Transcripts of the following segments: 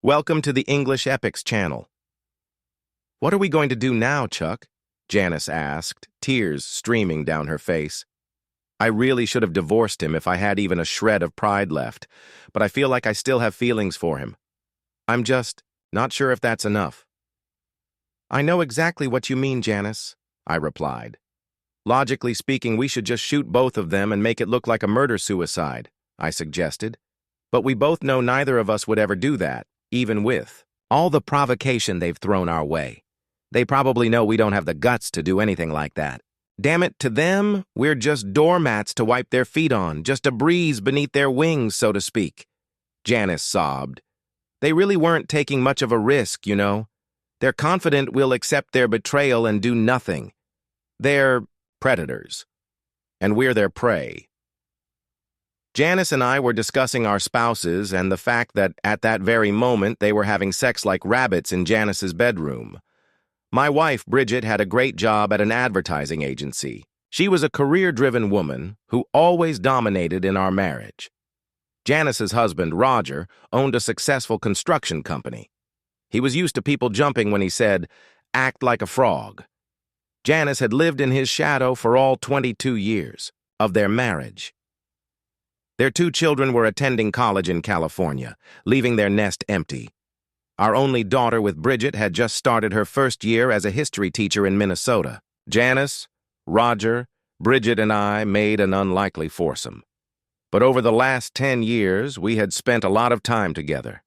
Welcome to the English Epics channel. What are we going to do now, Chuck? Janice asked, tears streaming down her face. I really should have divorced him if I had even a shred of pride left, but I feel like I still have feelings for him. I'm just not sure if that's enough. I know exactly what you mean, Janice, I replied. Logically speaking, we should just shoot both of them and make it look like a murder-suicide, I suggested. But we both know neither of us would ever do that. Even with all the provocation they've thrown our way. They probably know we don't have the guts to do anything like that. Damn it, to them, we're just doormats to wipe their feet on, just a breeze beneath their wings, so to speak. Janice sobbed. They really weren't taking much of a risk, you know. They're confident we'll accept their betrayal and do nothing. They're predators, and we're their prey. Janice and I were discussing our spouses and the fact that at that very moment they were having sex like rabbits in Janice's bedroom. My wife, Bridget, had a great job at an advertising agency. She was a career-driven woman who always dominated in our marriage. Janice's husband, Roger, owned a successful construction company. He was used to people jumping when he said, "Act like a frog." Janice had lived in his shadow for all 22 years of their marriage. Their 2 children were attending college in California, leaving their nest empty. Our only daughter with Bridget had just started her first year as a history teacher in Minnesota. Janice, Roger, Bridget, and I made an unlikely foursome. But over the last 10 years, we had spent a lot of time together.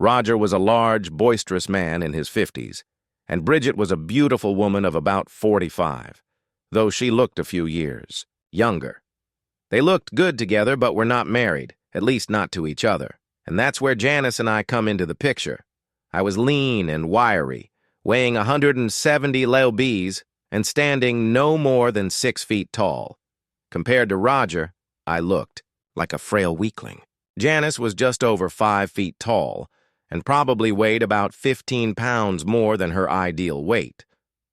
Roger was a large, boisterous man in his 50s, and Bridget was a beautiful woman of about 45, though she looked a few years younger. They looked good together, but were not married, at least not to each other. And that's where Janice and I come into the picture. I was lean and wiry, weighing 170 lbs and standing no more than 6 feet tall. Compared to Roger, I looked like a frail weakling. Janice was just over 5 feet tall and probably weighed about 15 pounds more than her ideal weight.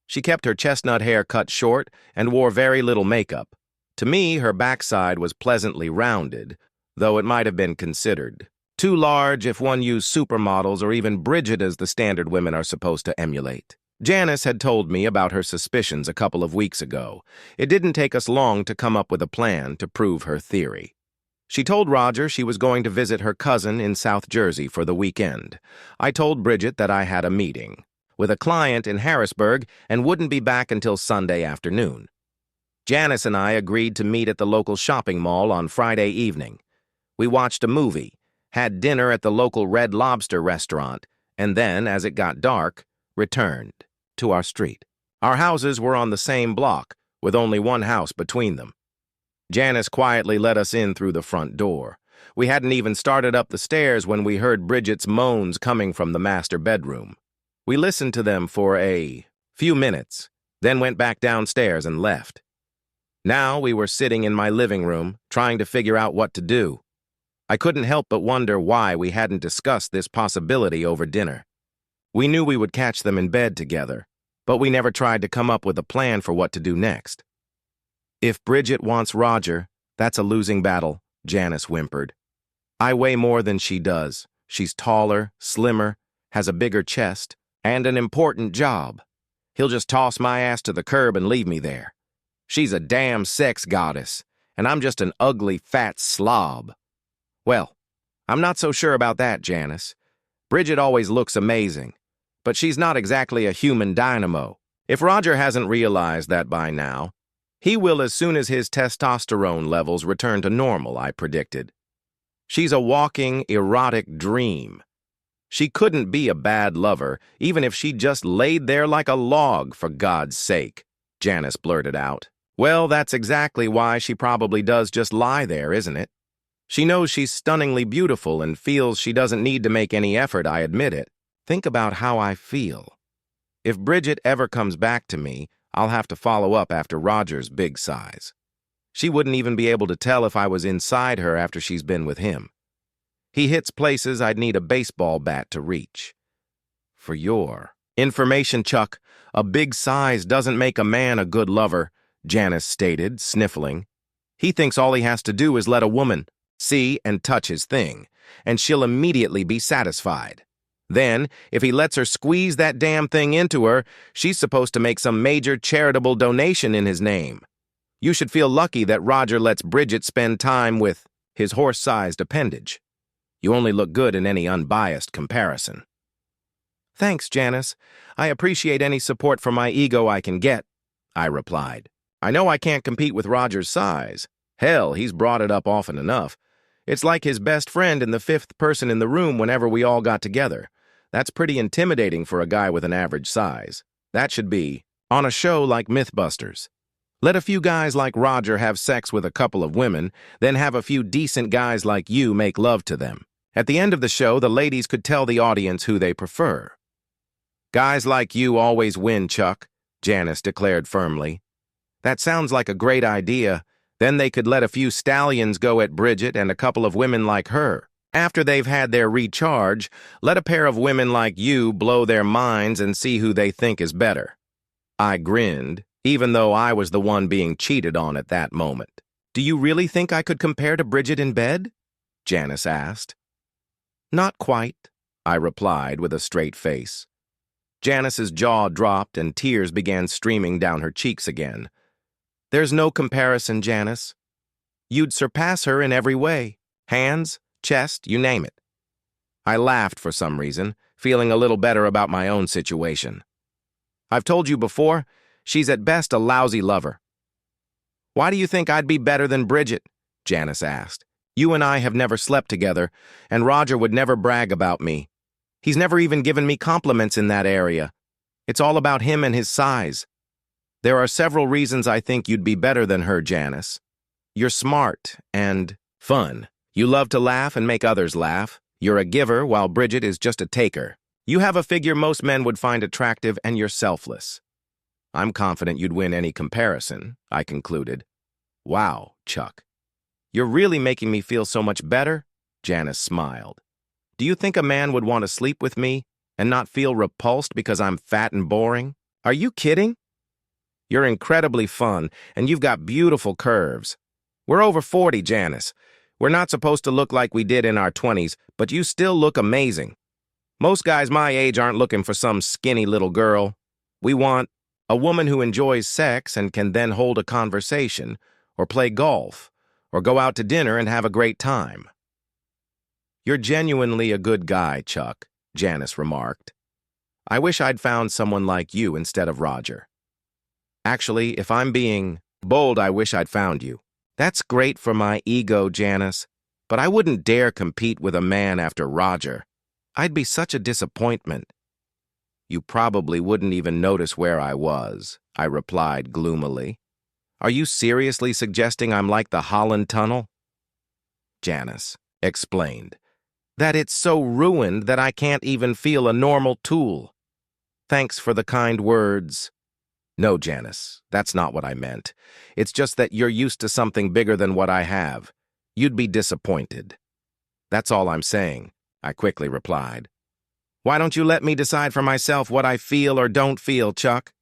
She kept her chestnut hair cut short and wore very little makeup. To me, her backside was pleasantly rounded, though it might have been considered too large if one used supermodels or even Bridget as the standard women are supposed to emulate. Janice had told me about her suspicions a couple of weeks ago. It didn't take us long to come up with a plan to prove her theory. She told Roger she was going to visit her cousin in South Jersey for the weekend. I told Bridget that I had a meeting with a client in Harrisburg and wouldn't be back until Sunday afternoon. Janice and I agreed to meet at the local shopping mall on Friday evening. We watched a movie, had dinner at the local Red Lobster restaurant, and then, as it got dark, returned to our street. Our houses were on the same block, with only one house between them. Janice quietly let us in through the front door. We hadn't even started up the stairs when we heard Bridget's moans coming from the master bedroom. We listened to them for a few minutes, then went back downstairs and left. Now we were sitting in my living room, trying to figure out what to do. I couldn't help but wonder why we hadn't discussed this possibility over dinner. We knew we would catch them in bed together, but we never tried to come up with a plan for what to do next. If Bridget wants Roger, that's a losing battle, Janice whimpered. I weigh more than she does. She's taller, slimmer, has a bigger chest, and an important job. He'll just toss my ass to the curb and leave me there. She's a damn sex goddess, and I'm just an ugly, fat slob. Well, I'm not so sure about that, Janice. Bridget always looks amazing, but she's not exactly a human dynamo. If Roger hasn't realized that by now, he will as soon as his testosterone levels return to normal, I predicted. She's a walking, erotic dream. She couldn't be a bad lover, even if she just laid there like a log, for God's sake, Janice blurted out. Well, that's exactly why she probably does just lie there, isn't it? She knows she's stunningly beautiful and feels she doesn't need to make any effort, I admit it. Think about how I feel. If Bridget ever comes back to me, I'll have to follow up after Roger's big size. She wouldn't even be able to tell if I was inside her after she's been with him. He hits places I'd need a baseball bat to reach. For your information, Chuck, a big size doesn't make a man a good lover, Janice stated, sniffling. He thinks all he has to do is let a woman see and touch his thing, and she'll immediately be satisfied. Then, if he lets her squeeze that damn thing into her, she's supposed to make some major charitable donation in his name. You should feel lucky that Roger lets Bridget spend time with his horse-sized appendage. You only look good in any unbiased comparison. Thanks, Janice. I appreciate any support for my ego I can get, I replied. I know I can't compete with Roger's size. Hell, he's brought it up often enough. It's like his best friend and the fifth person in the room whenever we all got together. That's pretty intimidating for a guy with an average size. That should be on a show like Mythbusters. Let a few guys like Roger have sex with a couple of women, then have a few decent guys like you make love to them. At the end of the show, the ladies could tell the audience who they prefer. Guys like you always win, Chuck, Janice declared firmly. That sounds like a great idea. Then they could let a few stallions go at Bridget and a couple of women like her. After they've had their recharge, let a pair of women like you blow their minds and see who they think is better. I grinned, even though I was the one being cheated on at that moment. Do you really think I could compare to Bridget in bed? Janice asked. Not quite, I replied with a straight face. Janice's jaw dropped and tears began streaming down her cheeks again. There's no comparison, Janice. You'd surpass her in every way. Hands, chest, you name it. I laughed for some reason, feeling a little better about my own situation. I've told you before, she's at best a lousy lover. Why do you think I'd be better than Bridget? Janice asked. You and I have never slept together, and Roger would never brag about me. He's never even given me compliments in that area. It's all about him and his size. There are several reasons I think you'd be better than her, Janice. You're smart and fun. You love to laugh and make others laugh. You're a giver, while Bridget is just a taker. You have a figure most men would find attractive, and you're selfless. I'm confident you'd win any comparison, I concluded. Wow, Chuck. You're really making me feel so much better, Janice smiled. Do you think a man would want to sleep with me and not feel repulsed because I'm fat and boring? Are you kidding? You're incredibly fun, and you've got beautiful curves. We're over 40, Janice. We're not supposed to look like we did in our 20s, but you still look amazing. Most guys my age aren't looking for some skinny little girl. We want a woman who enjoys sex and can then hold a conversation, or play golf, or go out to dinner and have a great time. You're genuinely a good guy, Chuck, Janice remarked. I wish I'd found someone like you instead of Roger. Actually, if I'm being bold, I wish I'd found you. That's great for my ego, Janice, but I wouldn't dare compete with a man after Roger. I'd be such a disappointment. You probably wouldn't even notice where I was, I replied gloomily. Are you seriously suggesting I'm like the Holland Tunnel? Janice explained. That it's so ruined that I can't even feel a normal tool. Thanks for the kind words. No, Janice, that's not what I meant. It's just that you're used to something bigger than what I have. You'd be disappointed. That's all I'm saying, I quickly replied. Why don't you let me decide for myself what I feel or don't feel, Chuck?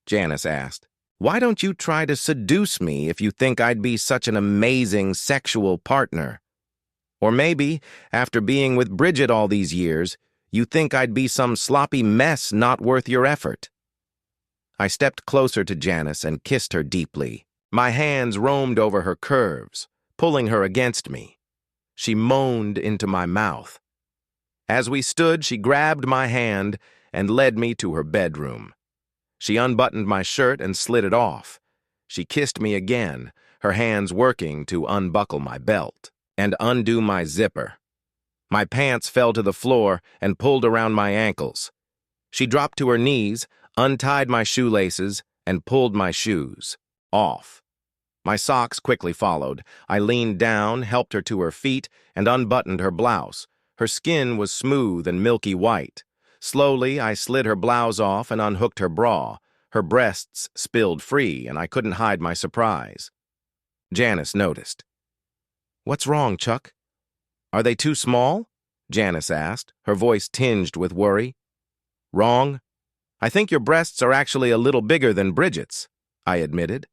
Janice asked. Why don't you try to seduce me if you think I'd be such an amazing sexual partner? Or maybe, after being with Bridget all these years, you think I'd be some sloppy mess not worth your effort. I stepped closer to Janice and kissed her deeply. My hands roamed over her curves, pulling her against me. She moaned into my mouth. As we stood, she grabbed my hand and led me to her bedroom. She unbuttoned my shirt and slid it off. She kissed me again, her hands working to unbuckle my belt and undo my zipper. My pants fell to the floor and pulled around my ankles. She dropped to her knees, untied my shoelaces, and pulled my shoes off. My socks quickly followed. I leaned down, helped her to her feet, and unbuttoned her blouse. Her skin was smooth and milky white. Slowly, I slid her blouse off and unhooked her bra. Her breasts spilled free, and I couldn't hide my surprise. Janice noticed. What's wrong, Chuck? Are they too small? Janice asked, her voice tinged with worry. Wrong. I think your breasts are actually a little bigger than Bridget's, I admitted.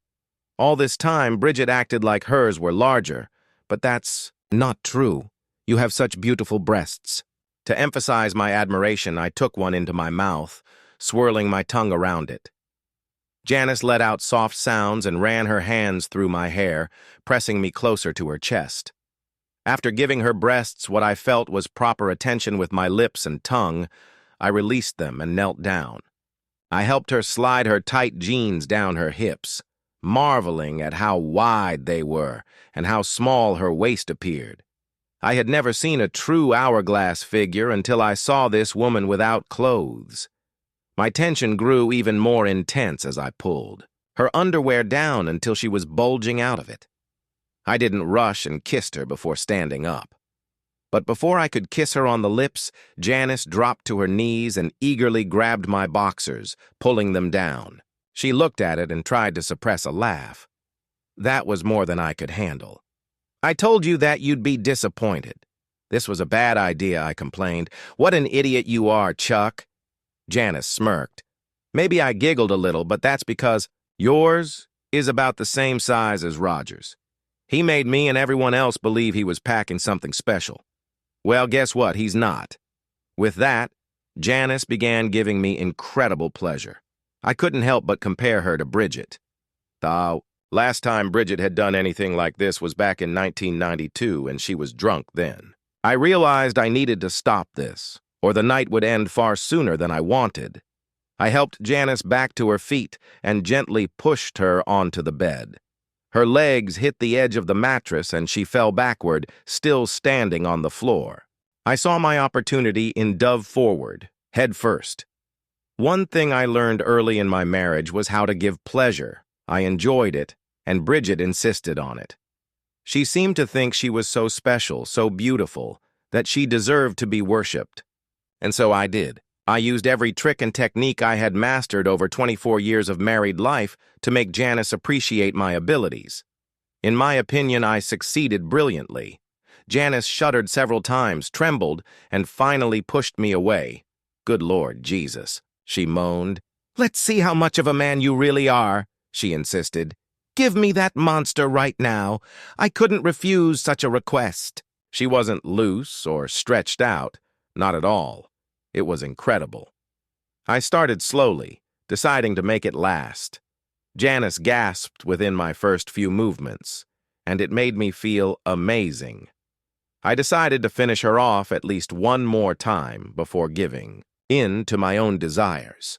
All this time, Bridget acted like hers were larger, but that's not true. You have such beautiful breasts. To emphasize my admiration, I took one into my mouth, swirling my tongue around it. Janice let out soft sounds and ran her hands through my hair, pressing me closer to her chest. After giving her breasts what I felt was proper attention with my lips and tongue, I released them and knelt down. I helped her slide her tight jeans down her hips, marveling at how wide they were and how small her waist appeared. I had never seen a true hourglass figure until I saw this woman without clothes. My tension grew even more intense as I pulled her underwear down until she was bulging out of it. I didn't rush and kissed her before standing up. But before I could kiss her on the lips, Janice dropped to her knees and eagerly grabbed my boxers, pulling them down. She looked at it and tried to suppress a laugh. That was more than I could handle. "I told you that you'd be disappointed." "This was a bad idea," I complained. "What an idiot you are, Chuck." Janice smirked. Maybe I giggled a little, but that's because yours is about the same size as Roger's. He made me and everyone else believe he was packing something special. Well, guess what? He's not. With that, Janice began giving me incredible pleasure. I couldn't help but compare her to Bridget. The last time Bridget had done anything like this was back in 1992, and she was drunk then. I realized I needed to stop this, or the night would end far sooner than I wanted. I helped Janice back to her feet and gently pushed her onto the bed. Her legs hit the edge of the mattress and she fell backward, still standing on the floor. I saw my opportunity and dove forward, head first. One thing I learned early in my marriage was how to give pleasure. I enjoyed it, and Bridget insisted on it. She seemed to think she was so special, so beautiful, that she deserved to be worshipped. And so I did. I used every trick and technique I had mastered over 24 years of married life to make Janice appreciate my abilities. In my opinion, I succeeded brilliantly. Janice shuddered several times, trembled, and finally pushed me away. "Good Lord Jesus," she moaned. "Let's see how much of a man you really are," she insisted. "Give me that monster right now. I couldn't refuse such a request." She wasn't loose or stretched out, not at all. It was incredible. I started slowly, deciding to make it last. Janice gasped within my first few movements, and it made me feel amazing. I decided to finish her off at least one more time before giving in to my own desires.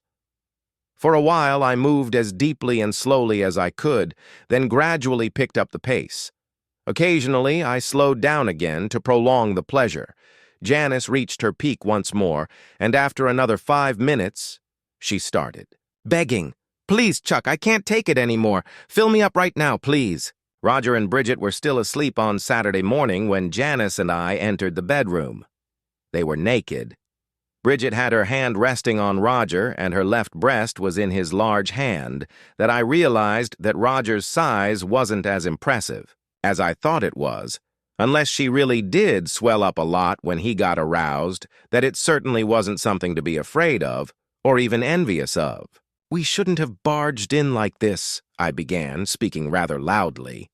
For a while, I moved as deeply and slowly as I could, then gradually picked up the pace. Occasionally, I slowed down again to prolong the pleasure. Janice reached her peak once more, and after another 5 minutes, she started. Begging, "Please, Chuck, I can't take it anymore. Fill me up right now, please." Roger and Bridget were still asleep on Saturday morning when Janice and I entered the bedroom. They were naked. Bridget had her hand resting on Roger, and her left breast was in his large hand, that I realized that Roger's size wasn't as impressive as I thought it was. Unless she really did swell up a lot when he got aroused, that it certainly wasn't something to be afraid of, or even envious of. "We shouldn't have barged in like this," I began, speaking rather loudly.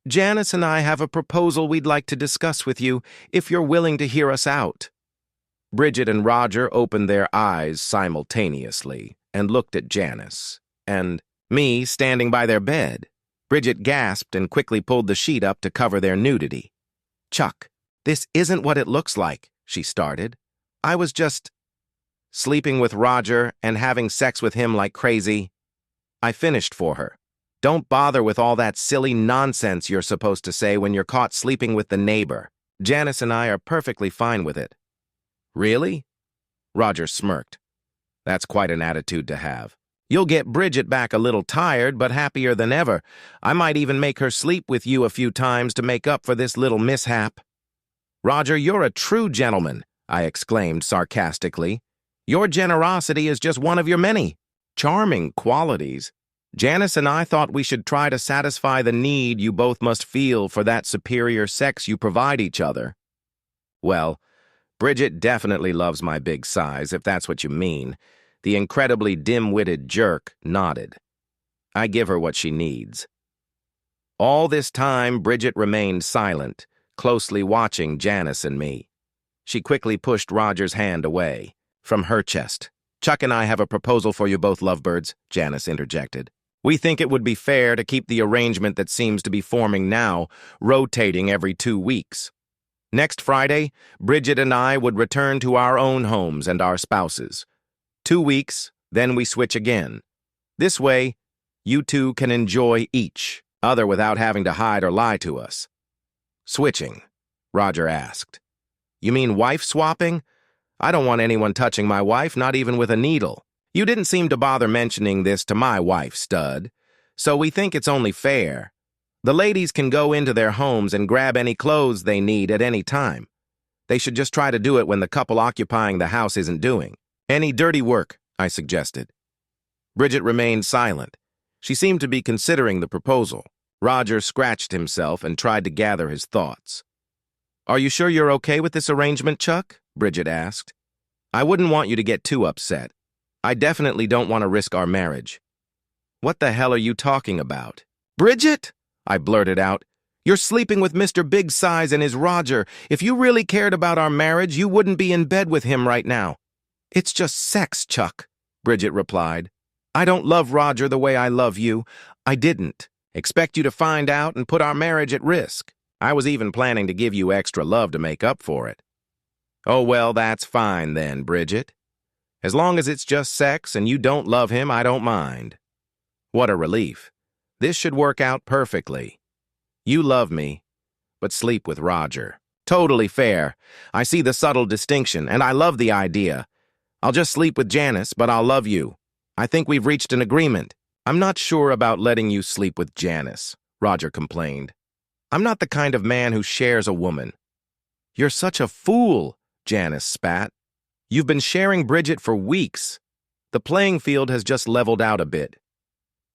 "Janice and I have a proposal we'd like to discuss with you, if you're willing to hear us out." Bridget and Roger opened their eyes simultaneously and looked at Janice, and me standing by their bed. Bridget gasped and quickly pulled the sheet up to cover their nudity. "Chuck, this isn't what it looks like," she started. "I was just sleeping with Roger and having sex with him like crazy." I finished for her. "Don't bother with all that silly nonsense you're supposed to say when you're caught sleeping with the neighbor. Janice and I are perfectly fine with it." "Really?" Roger smirked. "That's quite an attitude to have. You'll get Bridget back a little tired, but happier than ever. I might even make her sleep with you a few times to make up for this little mishap." "Roger, you're a true gentleman," I exclaimed sarcastically. "Your generosity is just one of your many charming qualities. Janice and I thought we should try to satisfy the need you both must feel for that superior sex you provide each other." "Well, Bridget definitely loves my big size, if that's what you mean." The incredibly dim-witted jerk nodded. "I give her what she needs." All this time, Bridget remained silent, closely watching Janice and me. She quickly pushed Roger's hand away from her chest. Chuck and I have a proposal for you both, lovebirds, Janice interjected. We think it would be fair to keep the arrangement that seems to be forming now, rotating every 2 weeks. Next Friday, Bridget and I would return to our own homes and our spouses. 2 weeks, then we switch again. This way, you two can enjoy each other without having to hide or lie to us. Switching, Roger asked. You mean wife swapping? I don't want anyone touching my wife, not even with a needle. You didn't seem to bother mentioning this to my wife, stud. So we think it's only fair. The ladies can go into their homes and grab any clothes they need at any time. They should just try to do it when the couple occupying the house isn't doing any dirty work, I suggested. Bridget remained silent. She seemed to be considering the proposal. Roger scratched himself and tried to gather his thoughts. Are you sure you're okay with this arrangement, Chuck? Bridget asked. I wouldn't want you to get too upset. I definitely don't want to risk our marriage. What the hell are you talking about? Bridget? I blurted out. You're sleeping with Mr. Big Size and his Roger. If you really cared about our marriage, you wouldn't be in bed with him right now. It's just sex, Chuck, Bridget replied. I don't love Roger the way I love you. I didn't expect you to find out and put our marriage at risk. I was even planning to give you extra love to make up for it. Oh, well, that's fine then, Bridget. As long as it's just sex and you don't love him, I don't mind. What a relief. This should work out perfectly. You love me, but sleep with Roger. Totally fair. I see the subtle distinction, and I love the idea. I'll just sleep with Janice, but I'll love you. I think we've reached an agreement. I'm not sure about letting you sleep with Janice, Roger complained. I'm not the kind of man who shares a woman. You're such a fool, Janice spat. You've been sharing Bridget for weeks. The playing field has just leveled out a bit.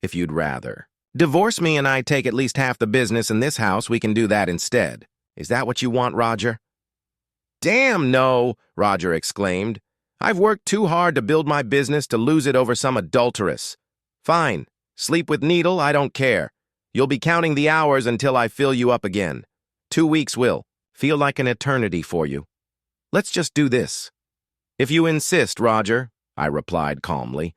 If you'd rather divorce me and I take at least half the business in this house, we can do that instead. Is that what you want, Roger? Damn no, Roger exclaimed. I've worked too hard to build my business to lose it over some adulteress. Fine. Sleep with Needle, I don't care. You'll be counting the hours until I fill you up again. 2 weeks will feel like an eternity for you. Let's just do this. If you insist, Roger, I replied calmly,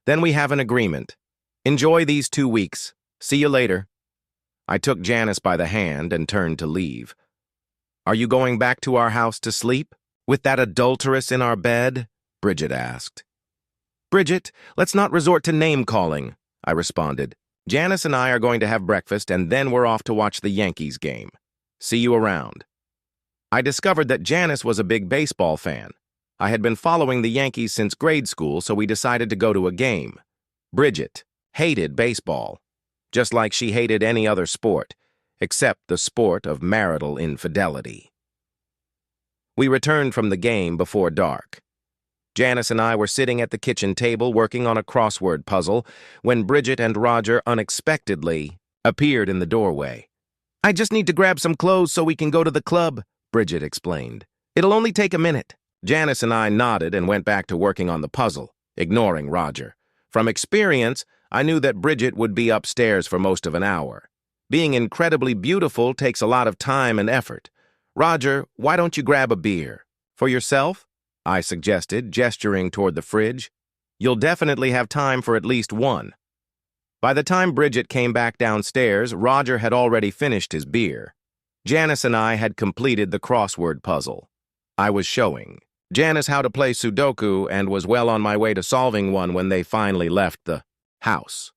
then we have an agreement. Enjoy these 2 weeks. See you later. I took Janice by the hand and turned to leave. Are you going back to our house to sleep? With that adulteress in our bed? Bridget asked. Bridget, let's not resort to name-calling, I responded. Janice and I are going to have breakfast, and then we're off to watch the Yankees game. See you around. I discovered that Janice was a big baseball fan. I had been following the Yankees since grade school, so we decided to go to a game. Bridget hated baseball, just like she hated any other sport, except the sport of marital infidelity. We returned from the game before dark. Janice and I were sitting at the kitchen table working on a crossword puzzle when Bridget and Roger unexpectedly appeared in the doorway. I just need to grab some clothes so we can go to the club, Bridget explained. It'll only take a minute. Janice and I nodded and went back to working on the puzzle, ignoring Roger. From experience, I knew that Bridget would be upstairs for most of an hour. Being incredibly beautiful takes a lot of time and effort. Roger, why don't you grab a beer? For yourself? I suggested, gesturing toward the fridge. You'll definitely have time for at least one. By the time Bridget came back downstairs, Roger had already finished his beer. Janice and I had completed the crossword puzzle. I was showing Janice how to play Sudoku and was well on my way to solving one when they finally left the house.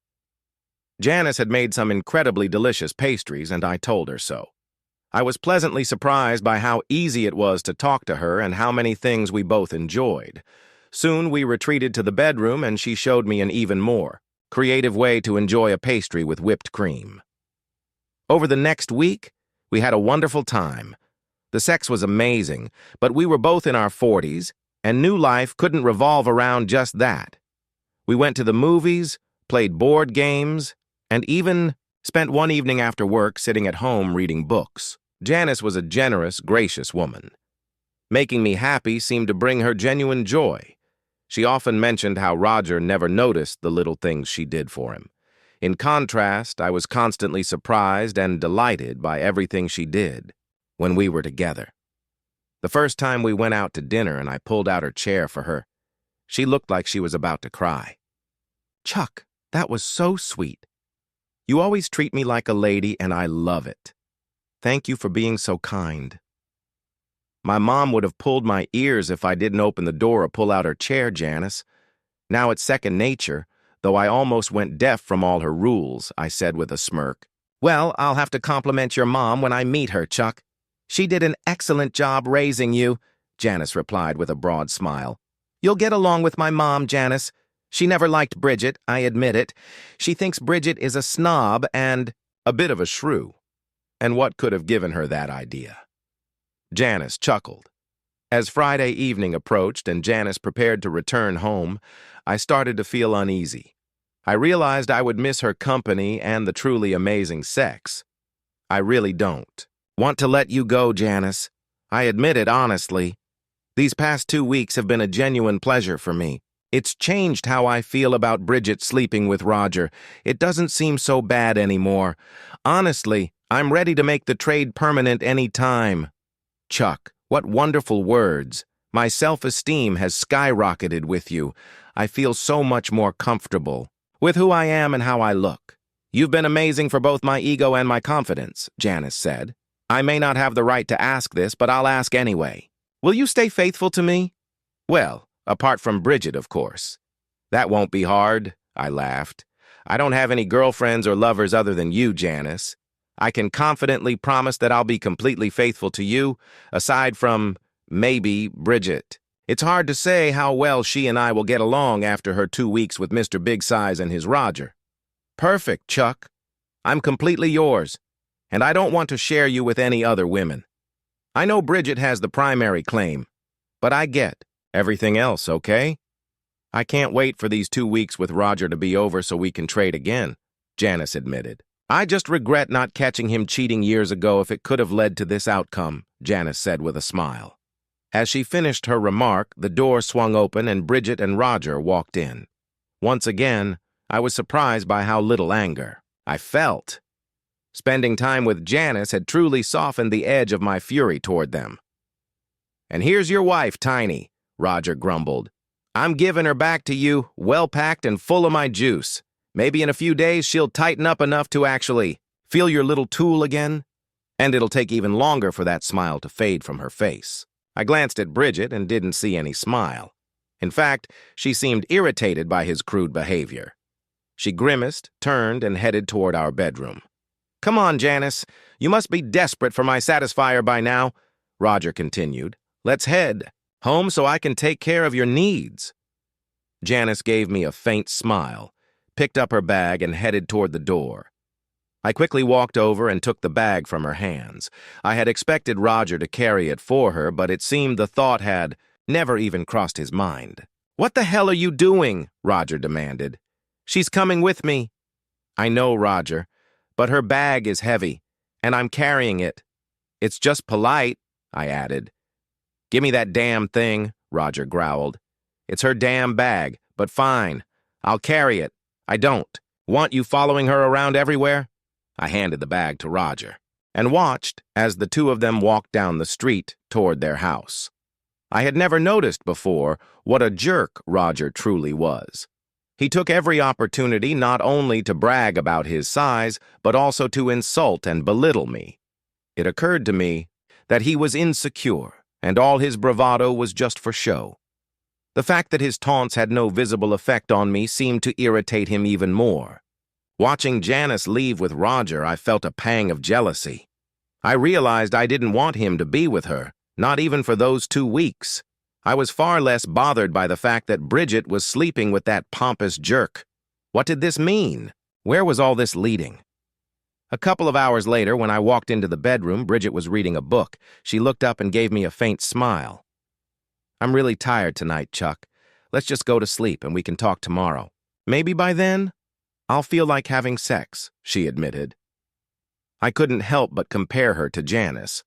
Janice had made some incredibly delicious pastries, and I told her so. I was pleasantly surprised by how easy it was to talk to her and how many things we both enjoyed. Soon we retreated to the bedroom, and she showed me an even more creative way to enjoy a pastry with whipped cream. Over the next week, we had a wonderful time. The sex was amazing, but we were both in our 40s, and new life couldn't revolve around just that. We went to the movies, played board games, and even spent one evening after work sitting at home reading books. Janice was a generous, gracious woman. Making me happy seemed to bring her genuine joy. She often mentioned how Roger never noticed the little things she did for him. In contrast, I was constantly surprised and delighted by everything she did when we were together. The first time we went out to dinner and I pulled out her chair for her, she looked like she was about to cry. Chuck, that was so sweet. You always treat me like a lady and I love it. Thank you for being so kind. My mom would have pulled my ears if I didn't open the door or pull out her chair, Janice. Now it's second nature, though I almost went deaf from all her rules, I said with a smirk. Well, I'll have to compliment your mom when I meet her, Chuck. She did an excellent job raising you, Janice replied with a broad smile. You'll get along with my mom, Janice. She never liked Bridget, I admit it. She thinks Bridget is a snob and a bit of a shrew. And what could have given her that idea? Janice chuckled. As Friday evening approached and Janice prepared to return home, I started to feel uneasy. I realized I would miss her company and the truly amazing sex. I really don't want to let you go, Janice. I admit it honestly. These past 2 weeks have been a genuine pleasure for me. It's changed how I feel about Bridget sleeping with Roger. It doesn't seem so bad anymore. Honestly, I'm ready to make the trade permanent any time. Chuck, what wonderful words. My self-esteem has skyrocketed with you. I feel so much more comfortable with who I am and how I look. You've been amazing for both my ego and my confidence, Janice said. I may not have the right to ask this, but I'll ask anyway. Will you stay faithful to me? Well, apart from Bridget, of course. That won't be hard, I laughed. I don't have any girlfriends or lovers other than you, Janice. I can confidently promise that I'll be completely faithful to you, aside from, maybe, Bridget. It's hard to say how well she and I will get along after her 2 weeks with Mr. Big Size and his Roger. Perfect, Chuck. I'm completely yours, and I don't want to share you with any other women. I know Bridget has the primary claim, but I get everything else, okay? I can't wait for these 2 weeks with Roger to be over so we can trade again, Janice admitted. I just regret not catching him cheating years ago if it could have led to this outcome, Janice said with a smile. As she finished her remark, the door swung open and Bridget and Roger walked in. Once again, I was surprised by how little anger I felt. Spending time with Janice had truly softened the edge of my fury toward them. And here's your wife, Tiny, Roger grumbled. I'm giving her back to you, well-packed and full of my juice. Maybe in a few days she'll tighten up enough to actually feel your little tool again. And it'll take even longer for that smile to fade from her face. I glanced at Bridget and didn't see any smile. In fact, she seemed irritated by his crude behavior. She grimaced, turned, and headed toward our bedroom. Come on, Janice. You must be desperate for my satisfier by now, Roger continued. Let's head home so I can take care of your needs. Janice gave me a faint smile, picked up her bag, and headed toward the door. I quickly walked over and took the bag from her hands. I had expected Roger to carry it for her, but it seemed the thought had never even crossed his mind. What the hell are you doing? Roger demanded. She's coming with me. I know, Roger, but her bag is heavy, and I'm carrying it. It's just polite, I added. Give me that damn thing, Roger growled. It's her damn bag, but fine. I'll carry it. I don't want you following her around everywhere. I handed the bag to Roger and watched as the two of them walked down the street toward their house. I had never noticed before what a jerk Roger truly was. He took every opportunity not only to brag about his size, but also to insult and belittle me. It occurred to me that he was insecure, and all his bravado was just for show. The fact that his taunts had no visible effect on me seemed to irritate him even more. Watching Janice leave with Roger, I felt a pang of jealousy. I realized I didn't want him to be with her, not even for those 2 weeks. I was far less bothered by the fact that Bridget was sleeping with that pompous jerk. What did this mean? Where was all this leading? A couple of hours later, when I walked into the bedroom, Bridget was reading a book. She looked up and gave me a faint smile. I'm really tired tonight, Chuck. Let's just go to sleep and we can talk tomorrow. Maybe by then, I'll feel like having sex, she admitted. I couldn't help but compare her to Janice.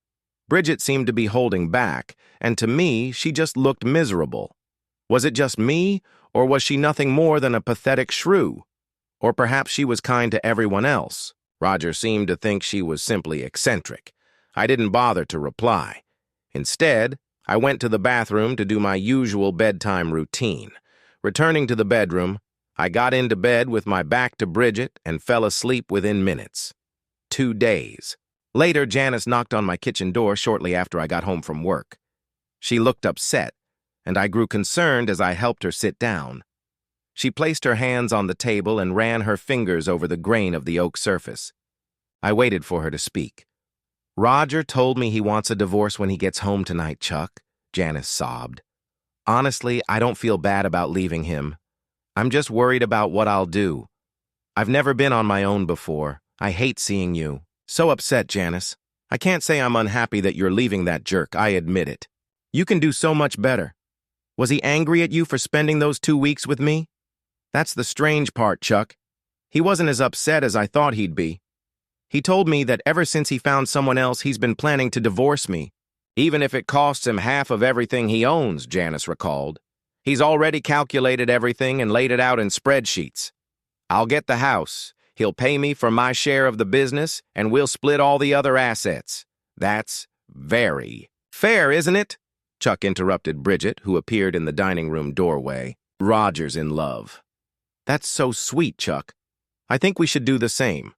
Bridget seemed to be holding back, and to me, she just looked miserable. Was it just me, or was she nothing more than a pathetic shrew? Or perhaps she was kind to everyone else. Roger seemed to think she was simply eccentric. I didn't bother to reply. Instead, I went to the bathroom to do my usual bedtime routine. Returning to the bedroom, I got into bed with my back to Bridget and fell asleep within minutes. 2 days. Later, Janice knocked on my kitchen door shortly after I got home from work. She looked upset, and I grew concerned as I helped her sit down. She placed her hands on the table and ran her fingers over the grain of the oak surface. I waited for her to speak. "Roger told me he wants a divorce when he gets home tonight, Chuck," Janice sobbed. "Honestly, I don't feel bad about leaving him. I'm just worried about what I'll do. I've never been on my own before. I hate seeing you. So upset, Janice. I can't say I'm unhappy that you're leaving that jerk, I admit it. You can do so much better. Was he angry at you for spending those 2 weeks with me? That's the strange part, Chuck. He wasn't as upset as I thought he'd be. He told me that ever since he found someone else, he's been planning to divorce me. Even if it costs him half of everything he owns," Janice recalled. "He's already calculated everything and laid it out in spreadsheets. I'll get the house. He'll pay me for my share of the business, and we'll split all the other assets. That's very fair, isn't it?" Chuck interrupted Bridget, who appeared in the dining room doorway. "Roger's in love." "That's so sweet, Chuck. I think we should do the same.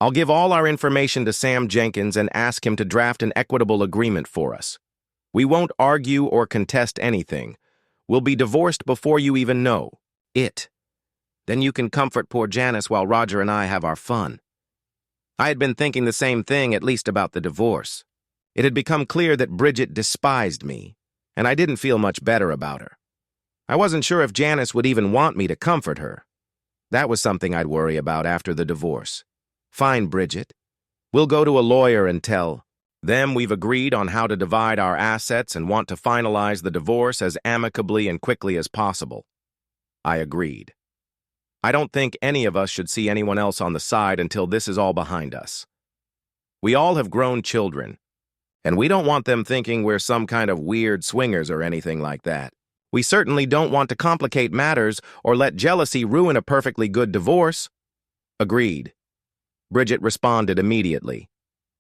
I'll give all our information to Sam Jenkins and ask him to draft an equitable agreement for us. We won't argue or contest anything. We'll be divorced before you even know it. Then you can comfort poor Janice while Roger and I have our fun." I had been thinking the same thing, at least about the divorce. It had become clear that Bridget despised me, and I didn't feel much better about her. I wasn't sure if Janice would even want me to comfort her. That was something I'd worry about after the divorce. "Fine, Bridget. We'll go to a lawyer and tell them we've agreed on how to divide our assets and want to finalize the divorce as amicably and quickly as possible." I agreed. I don't think any of us should see anyone else on the side until this is all behind us. We all have grown children, and we don't want them thinking we're some kind of weird swingers or anything like that. We certainly don't want to complicate matters or let jealousy ruin a perfectly good divorce. Agreed. Bridget responded immediately.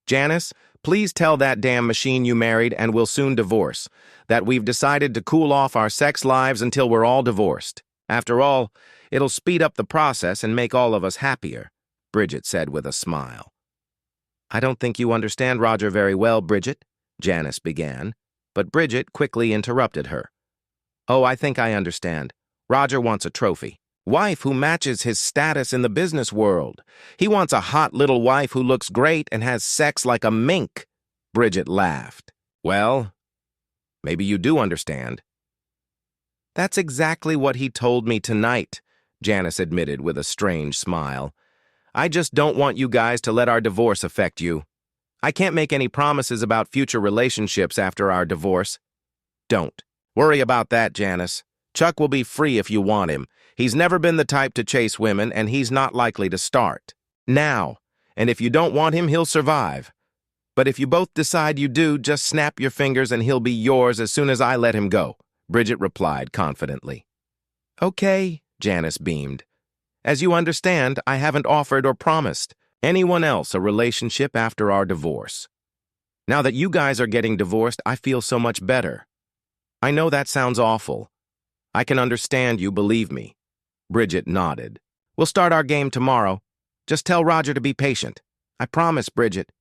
"Janice, please tell that damn machine you married and will soon divorce that we've decided to cool off our sex lives until we're all divorced. After all, it'll speed up the process and make all of us happier," Bridget said with a smile. "I don't think you understand Roger very well, Bridget," Janice began, but Bridget quickly interrupted her. "Oh, I think I understand. Roger wants a trophy. Wife who matches his status in the business world. He wants a hot little wife who looks great and has sex like a mink." Bridget laughed. "Well, maybe you do understand." "That's exactly what he told me tonight," Janice admitted with a strange smile. "I just don't want you guys to let our divorce affect you. I can't make any promises about future relationships after our divorce." "Don't worry about that, Janice. Chuck will be free if you want him. He's never been the type to chase women, and he's not likely to start now. And if you don't want him, he'll survive. But if you both decide you do, just snap your fingers and he'll be yours as soon as I let him go," Bridget replied confidently. "Okay," Janice beamed. "As you understand, I haven't offered or promised anyone else a relationship after our divorce. Now that you guys are getting divorced, I feel so much better. I know that sounds awful. I can understand you, believe me." Bridget nodded. "We'll start our game tomorrow. Just tell Roger to be patient. I promise, Bridget.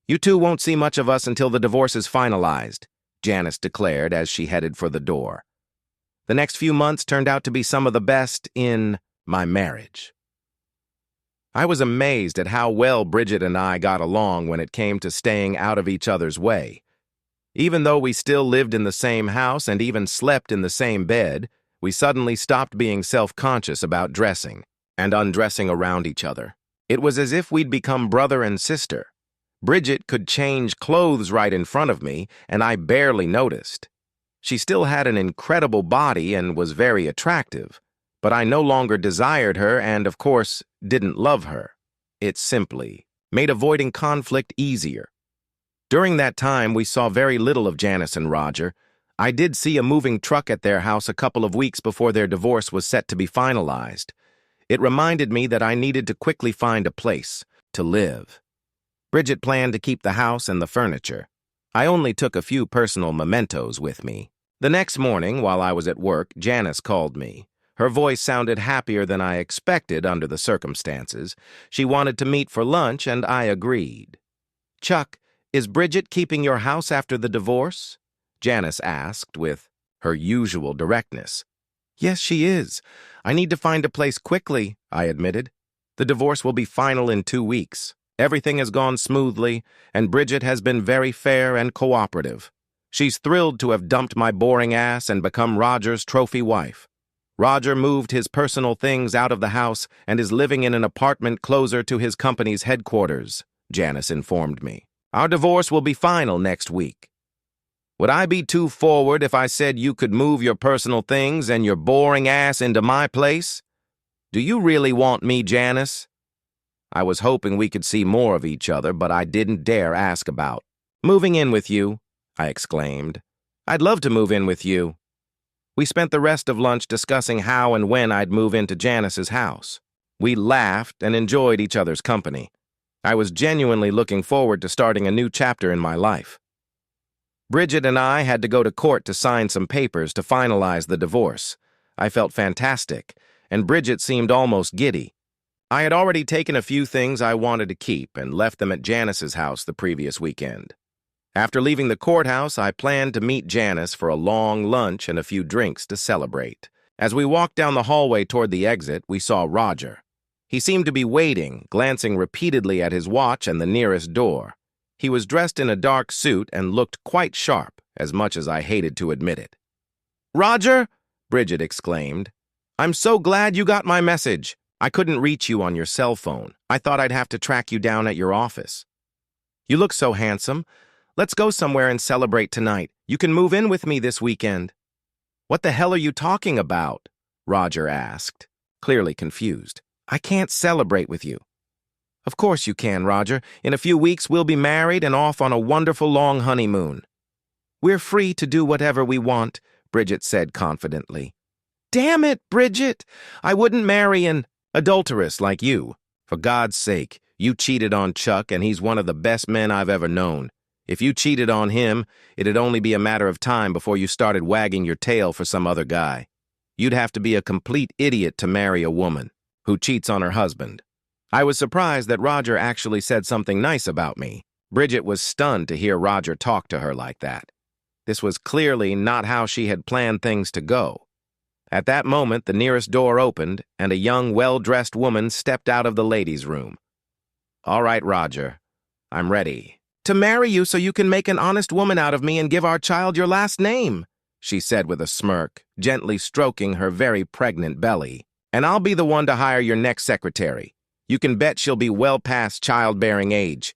You two won't see much of us until the divorce is finalized," Janice declared as she headed for the door. The next few months turned out to be some of the best in my marriage. I was amazed at how well Bridget and I got along when it came to staying out of each other's way. Even though we still lived in the same house and even slept in the same bed, we suddenly stopped being self-conscious about dressing and undressing around each other. It was as if we'd become brother and sister. Bridget could change clothes right in front of me, and I barely noticed. She still had an incredible body and was very attractive, but I no longer desired her and, of course, didn't love her. It simply made avoiding conflict easier. During that time, we saw very little of Janice and Roger. I did see a moving truck at their house a couple of weeks before their divorce was set to be finalized. It reminded me that I needed to quickly find a place to live. Bridget planned to keep the house and the furniture. I only took a few personal mementos with me. The next morning, while I was at work, Janice called me. Her voice sounded happier than I expected under the circumstances. She wanted to meet for lunch, and I agreed. "Chuck, is Bridget keeping your house after the divorce?" Janice asked with her usual directness. "Yes, she is. I need to find a place quickly," I admitted. "The divorce will be final in 2 weeks. Everything has gone smoothly, and Bridget has been very fair and cooperative. She's thrilled to have dumped my boring ass and become Roger's trophy wife. Roger moved his personal things out of the house and is living in an apartment closer to his company's headquarters," Janice informed me. "Our divorce will be final next week. Would I be too forward if I said you could move your personal things and your boring ass into my place? Do you really want me, Janice?" I was hoping we could see more of each other, but I didn't dare ask about "moving in with you," I exclaimed. "I'd love to move in with you." We spent the rest of lunch discussing how and when I'd move into Janice's house. We laughed and enjoyed each other's company. I was genuinely looking forward to starting a new chapter in my life. Bridget and I had to go to court to sign some papers to finalize the divorce. I felt fantastic, and Bridget seemed almost giddy. I had already taken a few things I wanted to keep and left them at Janice's house the previous weekend. After leaving the courthouse, I planned to meet Janice for a long lunch and a few drinks to celebrate. As we walked down the hallway toward the exit, we saw Roger. He seemed to be waiting, glancing repeatedly at his watch and the nearest door. He was dressed in a dark suit and looked quite sharp, as much as I hated to admit it. "Roger!" Bridget exclaimed. "I'm so glad you got my message. I couldn't reach you on your cell phone. I thought I'd have to track you down at your office. You look so handsome. Let's go somewhere and celebrate tonight. You can move in with me this weekend." "What the hell are you talking about?" Roger asked, clearly confused. "I can't celebrate with you." "Of course you can, Roger. In a few weeks, we'll be married and off on a wonderful long honeymoon." "We're free to do whatever we want," Bridget said confidently. "Damn it, Bridget! I wouldn't marry an adulteress like you. For God's sake, you cheated on Chuck, and he's one of the best men I've ever known. If you cheated on him, it'd only be a matter of time before you started wagging your tail for some other guy. You'd have to be a complete idiot to marry a woman who cheats on her husband." I was surprised that Roger actually said something nice about me. Bridget was stunned to hear Roger talk to her like that. This was clearly not how she had planned things to go. At that moment, the nearest door opened, and a young, well-dressed woman stepped out of the ladies' room. "All right, Roger. I'm ready." "To marry you so you can make an honest woman out of me and give our child your last name," she said with a smirk, gently stroking her very pregnant belly. "And I'll be the one to hire your next secretary. You can bet she'll be well past childbearing age.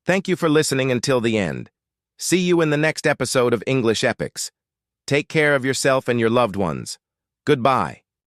Thank you for listening until the end. See you in the next episode of English Epics. Take care of yourself and your loved ones. Goodbye."